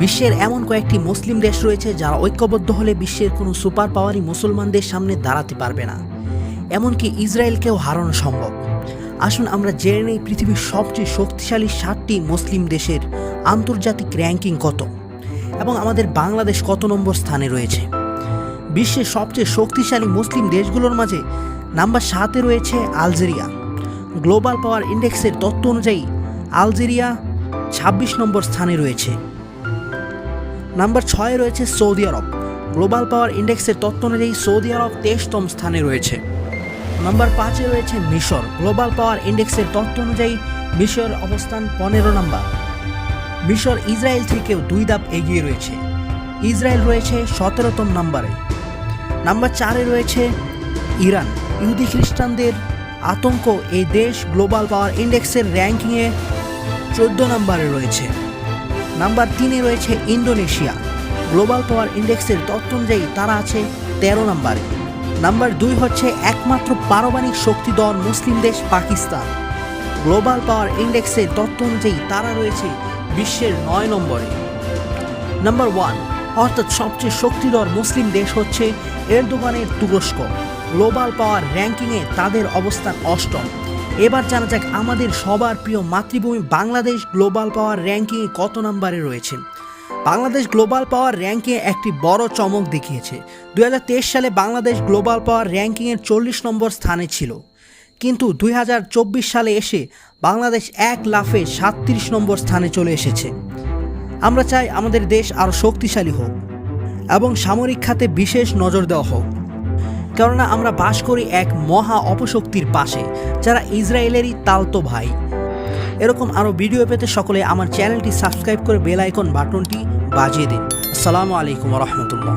বিশ্বের এমন কয়েকটি মুসলিম দেশ রয়েছে যারা ঐক্যবদ্ধ হলে বিশ্বের কোনো সুপার পাওয়ারই মুসলমানদের সামনে দাঁড়াতে পারবে না, এমনকি ইসরায়েলকেও হারানো সম্ভব। আসুন আমরা জেনে নেই পৃথিবীর সবচেয়ে শক্তিশালী 7টি মুসলিম দেশের আন্তর্জাতিক র্যাঙ্কিং কত এবং আমাদের বাংলাদেশ কত নম্বর স্থানে রয়েছে। বিশ্বের সবচেয়ে শক্তিশালী মুসলিম দেশগুলোর মাঝে নাম্বার 7-এ রয়েছে আলজেরিয়া। গ্লোবাল পাওয়ার ইন্ডেক্সের তথ্য অনুযায়ী আলজেরিয়া 26 নম্বর স্থানে রয়েছে। নাম্বার 6-এ রয়েছে সৌদি আরব। গ্লোবাল পাওয়ার ইন্ডেক্সের তথ্য অনুযায়ী সৌদি আরব 23তম স্থানে রয়েছে। নাম্বার 5-এ রয়েছে মিশর। গ্লোবাল পাওয়ার ইন্ডেক্সের তথ্য অনুযায়ী মিশর অবস্থান 15 নম্বর। মিশর ইসরায়েল থেকেও 2 ধাপ এগিয়ে রয়েছে। ইসরায়েল রয়েছে 17তম নম্বরে। নাম্বার 4-এ রয়েছে ইরান। ইহুদি খ্রিস্টানদের আতঙ্ক এই দেশ গ্লোবাল পাওয়ার ইন্ডেক্সের র্যাঙ্কিংয়ে 14 নম্বরে রয়েছে। নাম্বার 3-এ রয়েছে ইন্দোনেশিয়া। গ্লোবাল পাওয়ার ইন্ডেক্সের তথ্য অনুযায়ী তারা আছে 13 নম্বরে। নাম্বার 2 হচ্ছে একমাত্র পারমাণবিক শক্তিধর মুসলিম দেশ পাকিস্তান। গ্লোবাল পাওয়ার ইন্ডেক্সের তথ্য অনুযায়ী তারা রয়েছে বিশ্বের 9 নম্বরে। নাম্বার 1 অর্থাৎ সবচেয়ে শক্তিধর মুসলিম দেশ হচ্ছে এরদোগানের তুরস্ক। গ্লোবাল পাওয়ার র্যাঙ্কিংয়ে তাদের অবস্থান 8ম। এবার জানা যাক আমাদের সবার প্রিয় মাতৃভূমি বাংলাদেশ গ্লোবাল পাওয়ার র্যাঙ্কিংয়ে কত নম্বরে রয়েছে। বাংলাদেশ গ্লোবাল পাওয়ার র্যাঙ্কিংয়ে একটি বড় চমক দেখিয়েছে। 2023 সালে বাংলাদেশ গ্লোবাল পাওয়ার র্যাঙ্কিংয়ের 40 নম্বর স্থানে ছিল, কিন্তু 2024 সালে এসে বাংলাদেশ এক লাফে 37 নম্বর স্থানে চলে এসেছে। আমরা চাই আমাদের দেশ আরও শক্তিশালী হোক এবং সামরিক খাতে বিশেষ নজর দেওয়া হোক, কেননা আমরা বাস করি এক মহা অপশক্তির পাশে যারা ইসরায়েলেরই তালতো ভাই। এরকম আরও ভিডিও পেতে সকলে আমার চ্যানেলটি সাবস্ক্রাইব করে বেল আইকন বাটনটি বাজিয়ে দিন। আসসালামু আলাইকুম ওয়া রাহমাতুল্লাহ।